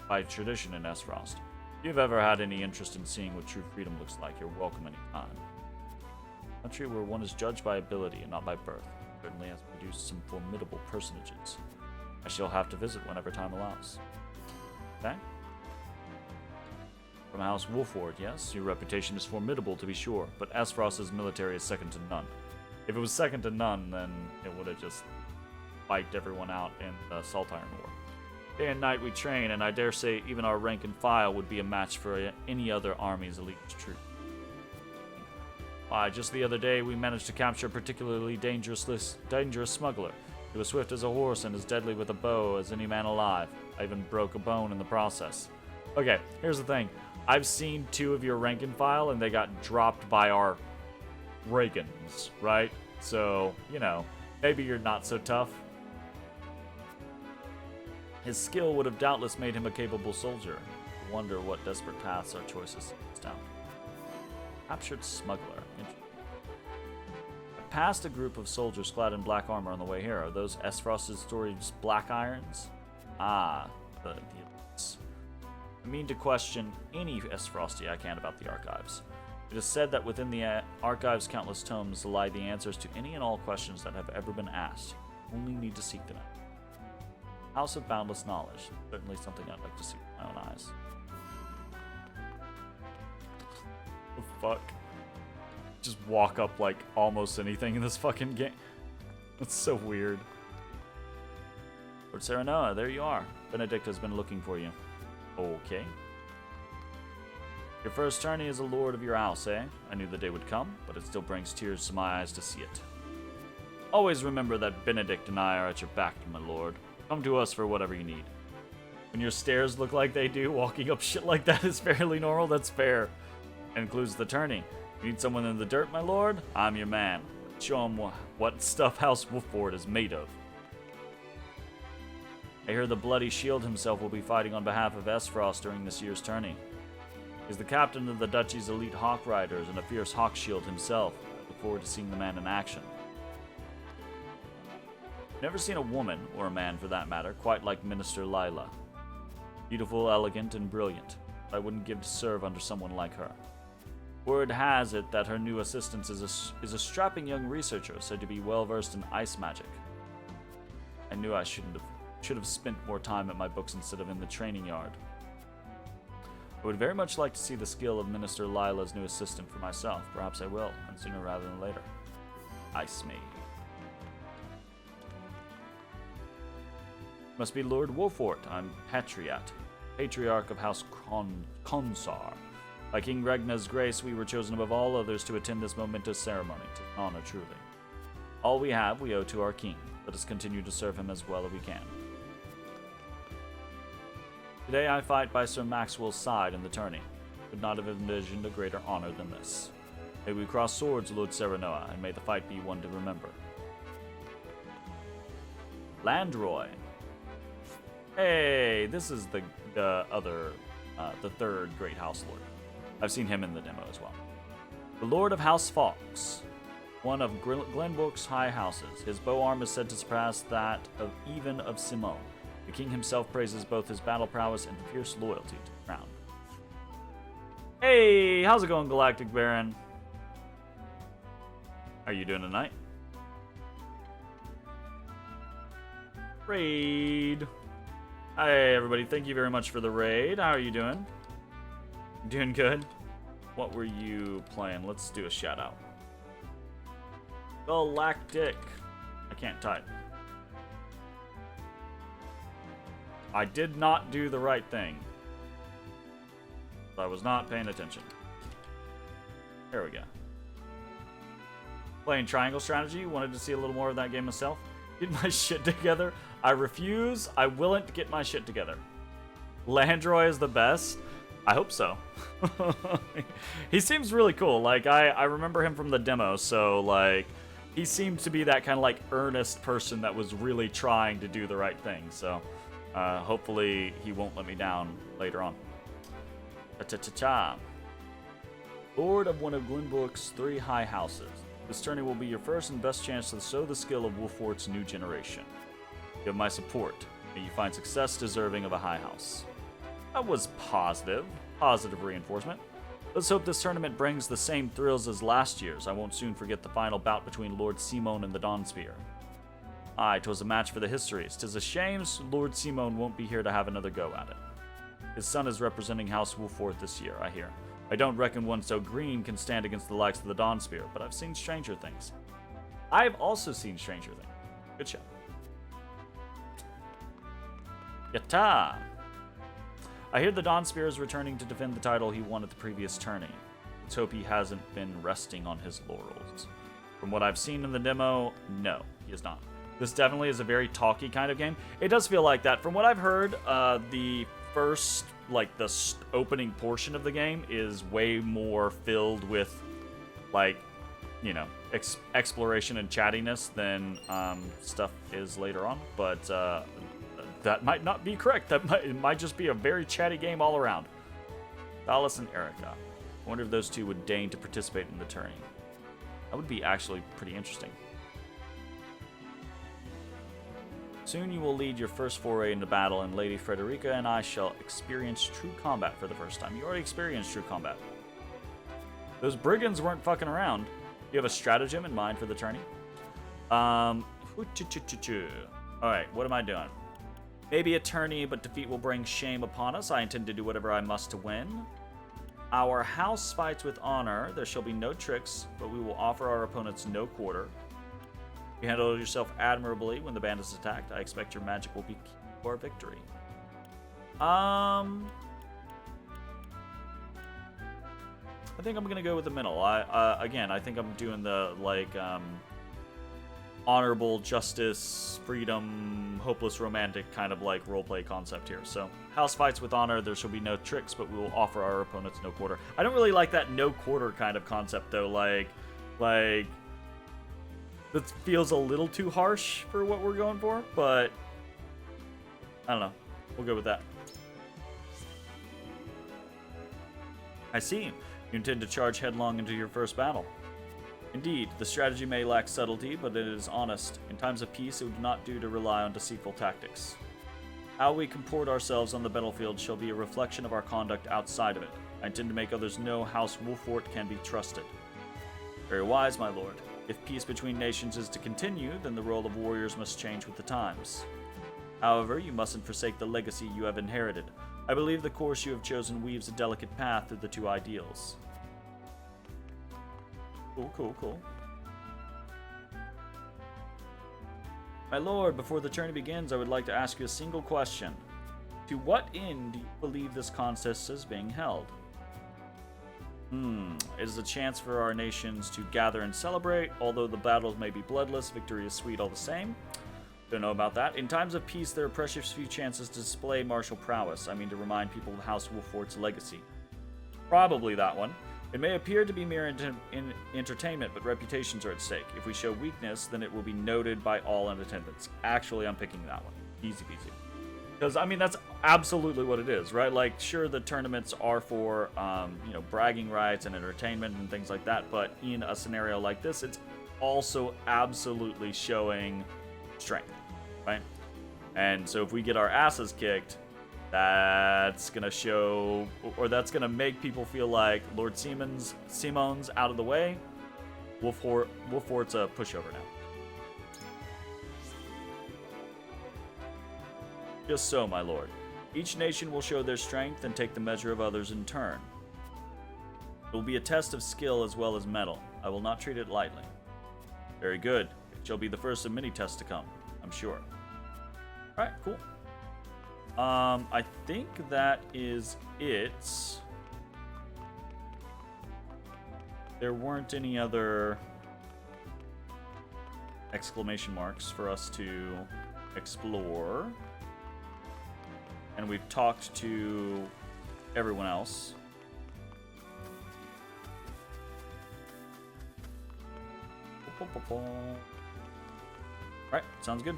by tradition in S-Frost. If you've ever had any interest in seeing what true freedom looks like, you're welcome anytime. A country where one is judged by ability and not by birth certainly has produced some formidable personages. I shall have to visit whenever time allows. Okay? From House Wolford, yes, your reputation is formidable to be sure, but S-Frost's military is second to none. If it was second to none, then it would have just wiped everyone out in the Salt Iron War. Day and night we train, and I dare say even our rank and file would be a match for any other army's elite troop. Why, just the other day we managed to capture a particularly dangerous smuggler. He was swift as a horse and as deadly with a bow as any man alive. I even broke a bone in the process. Okay, here's the thing. I've seen 2 of your rank and file, and they got dropped by our Reagans, right? So, you know, maybe you're not so tough. His skill would have doubtless made him a capable soldier. I wonder what desperate paths our choices down. Captured smuggler. I passed a group of soldiers clad in black armor on the way here. Are those S-Frost's storage black irons? Ah, the elites. I mean to question any S-Frosty I can about the archives. It is said that within the archive's countless tomes lie the answers to any and all questions that have ever been asked. Only need to seek them out. House of Boundless Knowledge. Certainly something I'd like to see with my own eyes. The fuck? Just walk up like almost anything in this fucking game. That's so weird. Lord Serenoa, there you are. Benedict has been looking for you. Okay. Your first tourney as a lord of your house, eh? I knew the day would come, but it still brings tears to my eyes to see it. Always remember that Benedict and I are at your back, my lord. Come to us for whatever you need. When your stairs look like they do, walking up shit like that is fairly normal, that's fair. That includes the tourney. You need someone in the dirt, my lord? I'm your man. Show him what stuff House Wolford is made of. I hear the Bloody Shield himself will be fighting on behalf of S-Frost during this year's tourney. He's the captain of the Duchy's elite Hawk Riders and a fierce Hawkshield himself. I look forward to seeing the man in action. Never seen a woman, or a man for that matter, quite like Minister Lila. Beautiful, elegant, and brilliant. I wouldn't give to serve under someone like her. Word has it that her new assistant is a strapping young researcher said to be well versed in ice magic. I knew I should have spent more time at my books instead of in the training yard. I would very much like to see the skill of Minister Lila's new assistant for myself. Perhaps I will, and sooner rather than later. Ice Maid. Must be Lord Wolfort. I'm Patriarch of House Consar. By King Regna's grace, we were chosen above all others to attend this momentous ceremony. To honor truly. All we have, we owe to our king. Let us continue to serve him as well as we can. Today I fight by Sir Maxwell's side in the tourney. Could not have envisioned a greater honor than this. May we cross swords, Lord Serenoa, and may the fight be one to remember. Landroy. Hey, this is the third Great House Lord. I've seen him in the demo as well. The Lord of House Fox, one of Glenbrook's high houses. His bow arm is said to surpass that of even of Simone. The king himself praises both his battle prowess and fierce loyalty to the crown. Hey, how's it going, Galactic Baron? How are you doing tonight? Raid. Hi, everybody. Thank you very much for the raid. How are you doing? Doing good? What were you playing? Let's do a shout out. Galactic. I can't type. I did not do the right thing. I was not paying attention. There we go. Playing Triangle Strategy. Wanted to see a little more of that game myself. Get my shit together. I refuse. I willn't get my shit together. Landroy is the best. I hope so. He seems really cool. Like, I remember him from the demo, so, like, he seemed to be that kind of, like, earnest person that was really trying to do the right thing. So, hopefully he won't let me down later on. Cha-cha-cha-cha. Lord of one of Glenbrook's 3 high houses. This tourney will be your first and best chance to show the skill of Wolfort's new generation. You have my support. May you find success deserving of a high house. That was positive. Positive reinforcement. Let's hope this tournament brings the same thrills as last year's. I won't soon forget the final bout between Lord Simone and the Dawnspear. Aye, 'twas a match for the histories. 'Tis a shame Lord Simone won't be here to have another go at it. His son is representing House Wolfort this year, I hear. I don't reckon one so green can stand against the likes of the Dawnspear, but I've seen stranger things. I've also seen stranger things. Good show. Yatta! I hear the Dawnspear is returning to defend the title he won at the previous tourney. Let's hope he hasn't been resting on his laurels. From what I've seen in the demo, no, he is not. This definitely is a very talky kind of game. It does feel like that. From what I've heard, the first, like, the opening portion of the game is way more filled with, like, you know, exploration and chattiness than stuff is later on. But that might not be correct. It might just be a very chatty game all around. Dallas and Erica. I wonder if those two would deign to participate in the tourney. That would be actually pretty interesting. Soon you will lead your first foray into battle, and Lady Frederica and I shall experience true combat for the first time. You already experienced true combat. Those brigands weren't fucking around. You have a stratagem in mind for the tourney? Alright, what am I doing? Maybe a tourney, but defeat will bring shame upon us. I intend to do whatever I must to win. Our house fights with honor. There shall be no tricks, but we will offer our opponents no quarter. You handled yourself admirably when the band is attacked. I expect your magic will be key to our victory. I think I'm gonna go with the middle. Again, I think I'm doing the, like, honorable, justice, freedom, hopeless romantic kind of, like, roleplay concept here. So, house fights with honor. There shall be no tricks, but we will offer our opponents no quarter. I don't really like that no quarter kind of concept, though. Like, that feels a little too harsh for what we're going for, but I don't know. We'll go with that. I see. You intend to charge headlong into your first battle. Indeed, the strategy may lack subtlety, but it is honest. In times of peace, it would not do to rely on deceitful tactics. How we comport ourselves on the battlefield shall be a reflection of our conduct outside of it. I intend to make others know House Wolfort can be trusted. Very wise, my lord. If peace between nations is to continue, then the role of warriors must change with the times. However, you mustn't forsake the legacy you have inherited. I believe the course you have chosen weaves a delicate path through the two ideals. Cool. My lord, before the tourney begins, I would like to ask you a single question. To what end do you believe this contest is being held? It is a chance for our nations to gather and celebrate. Although the battles may be bloodless, victory is sweet all the same. Don't know about that. In times of peace, there are precious few chances to display martial prowess. I mean, to remind people of House Wolfort's legacy. Probably that one. It may appear to be mere entertainment, but reputations are at stake. If we show weakness, then it will be noted by all in attendance. Actually, I'm picking that one. Easy peasy. Because, I mean, that's absolutely what it is, right? Like, sure, the tournaments are for, you know, bragging rights and entertainment and things like that, but in a scenario like this, it's also absolutely showing strength, right? And so if we get our asses kicked, that's gonna show, or that's gonna make people feel like Lord Simon's out of the way. Wolfort's a pushover now. Just so, my lord. Each nation will show their strength and take the measure of others in turn. It will be a test of skill as well as mettle. I will not treat it lightly. Very good. It shall be the first of many tests to come, I'm sure. Alright, cool. I think that is it. There weren't any other exclamation marks for us to explore. And we've talked to everyone else. Alright, sounds good.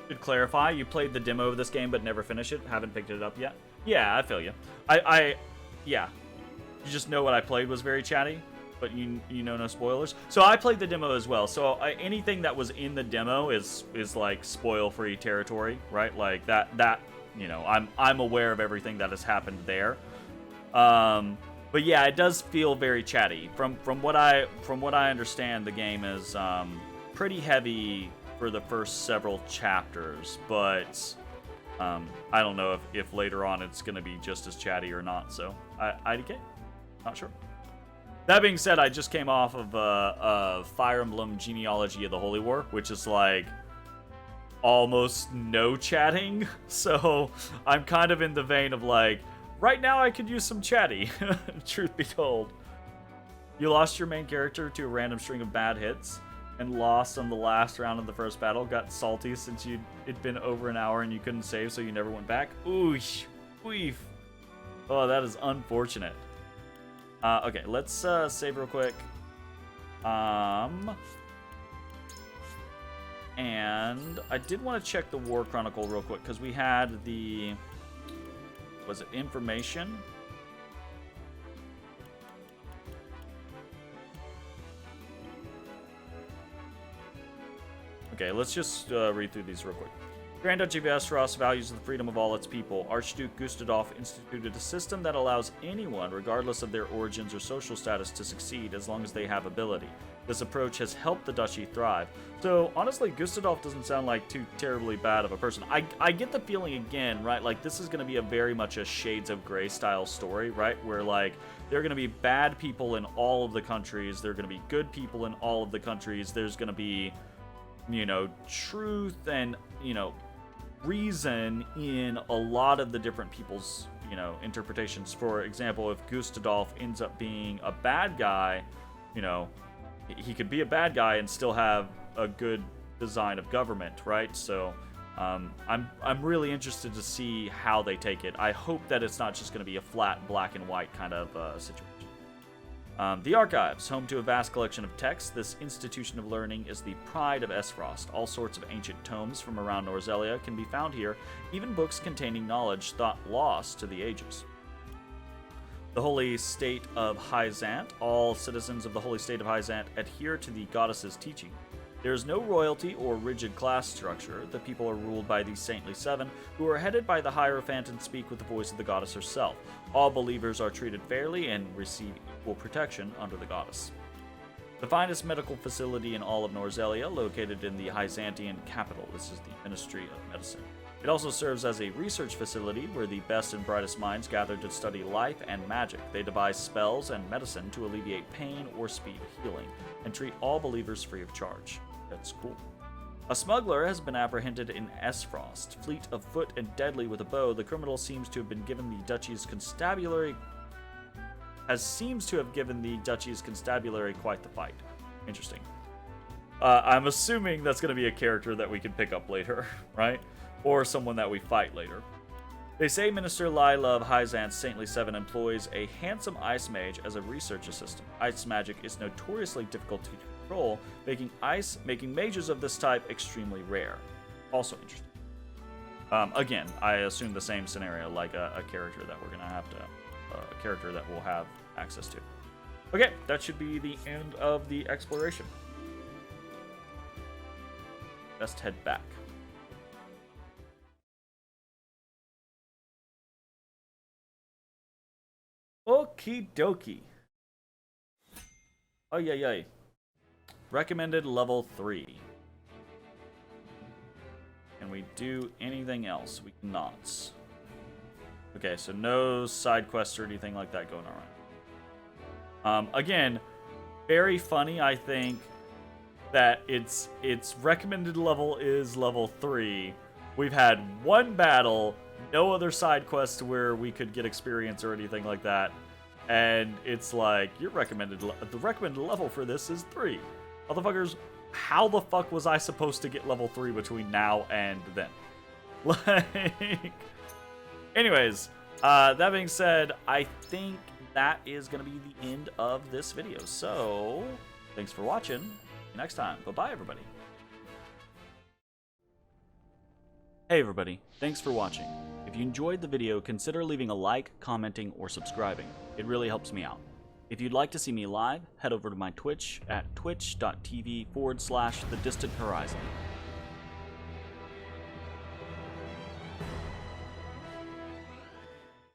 Should clarify, you played the demo of this game but never finished it? Haven't picked it up yet? Yeah, I feel you. Yeah. You just know what I played was very chatty, but you know no spoilers. So I played the demo as well. So anything that was in the demo is like spoil-free territory, right? Like that you know, I'm aware of everything that has happened there. But yeah, it does feel very chatty. From what I understand, the game is pretty heavy for the first several chapters, but I don't know if later on it's going to be just as chatty or not. So IDK, not sure. That being said, I just came off of Fire Emblem Genealogy of the Holy War, which is like almost no chatting. So I'm kind of in the vein of like, right now I could use some chatty, truth be told. You lost your main character to a random string of bad hits and lost on the last round of the first battle. Got salty since it'd been over an hour and you couldn't save, so you never went back. Oosh. Weef. Oh, that is unfortunate. Okay, let's save real quick. And I did want to check the War Chronicle real quick, because we had the... Was it information? Okay, let's just read through these real quick. Grand Duchy of Azeroth values the freedom of all its people. Archduke Gustadolf instituted a system that allows anyone, regardless of their origins or social status, to succeed as long as they have ability. This approach has helped the duchy thrive. So, honestly, Gustadolf doesn't sound like too terribly bad of a person. I get the feeling, again, right, like this is going to be a very much a Shades of Grey style story, right, where, like, there are going to be bad people in all of the countries, there are going to be good people in all of the countries, there's going to be, you know, truth and, you know, reason in a lot of the different people's, you know, interpretations. For example, if Gustadolf ends up being a bad guy, you know, he could be a bad guy and still have a good design of government, right? So I'm really interested to see how they take it. I hope that it's not just going to be a flat black and white kind of situation. The Archives, home to a vast collection of texts, this institution of learning is the pride of Azeroth. All sorts of ancient tomes from around Norzelia can be found here, even books containing knowledge thought lost to the ages. The Holy State of Hyzant. All citizens of the Holy State of Hyzant adhere to the goddess's teaching. There is no royalty or rigid class structure. The people are ruled by the Saintly Seven, who are headed by the Hierophant and speak with the voice of the goddess herself. All believers are treated fairly and receive equal protection under the goddess. The finest medical facility in all of Norzelia, located in the Hyzantian capital. This is the Ministry of Medicine. It also serves as a research facility where the best and brightest minds gather to study life and magic. They devise spells and medicine to alleviate pain or speed healing, and treat all believers free of charge. That's cool. A smuggler has been apprehended in Azeroth. Fleet of foot and deadly with a bow, the criminal seems to have been given the duchy's constabulary... seems to have given the duchy's constabulary quite the fight. Interesting. I'm assuming that's going to be a character that we can pick up later, right? or someone that we fight later. They say Minister Lila of Hyzan's Saintly Seven employs a handsome ice mage as a research assistant. Ice magic is notoriously difficult to control, making mages of this type extremely rare. Also interesting. Again, I assume the same scenario, like a character that we're gonna have to, a character that we'll have access to. Okay, that should be the end of the exploration. Best head back. Okie dokie. Oh yeah. Recommended level 3. Can we do anything else? We cannot. Okay, so no side quests or anything like that going on. Again, very funny, I think, that its recommended level is level 3. We've had one battle, no other side quests where we could get experience or anything like that, and it's like, the recommended level for this is 3. Motherfuckers, how the fuck was I supposed to get level 3 between now and then? Like, anyways, that being said, I think that is going to be the end of this video. So, thanks for watching. See you next time. Bye-bye, everybody. Hey everybody, thanks for watching. If you enjoyed the video, consider leaving a like, commenting, or subscribing. It really helps me out. If you'd like to see me live, head over to my Twitch at twitch.tv/thedistanthorizon.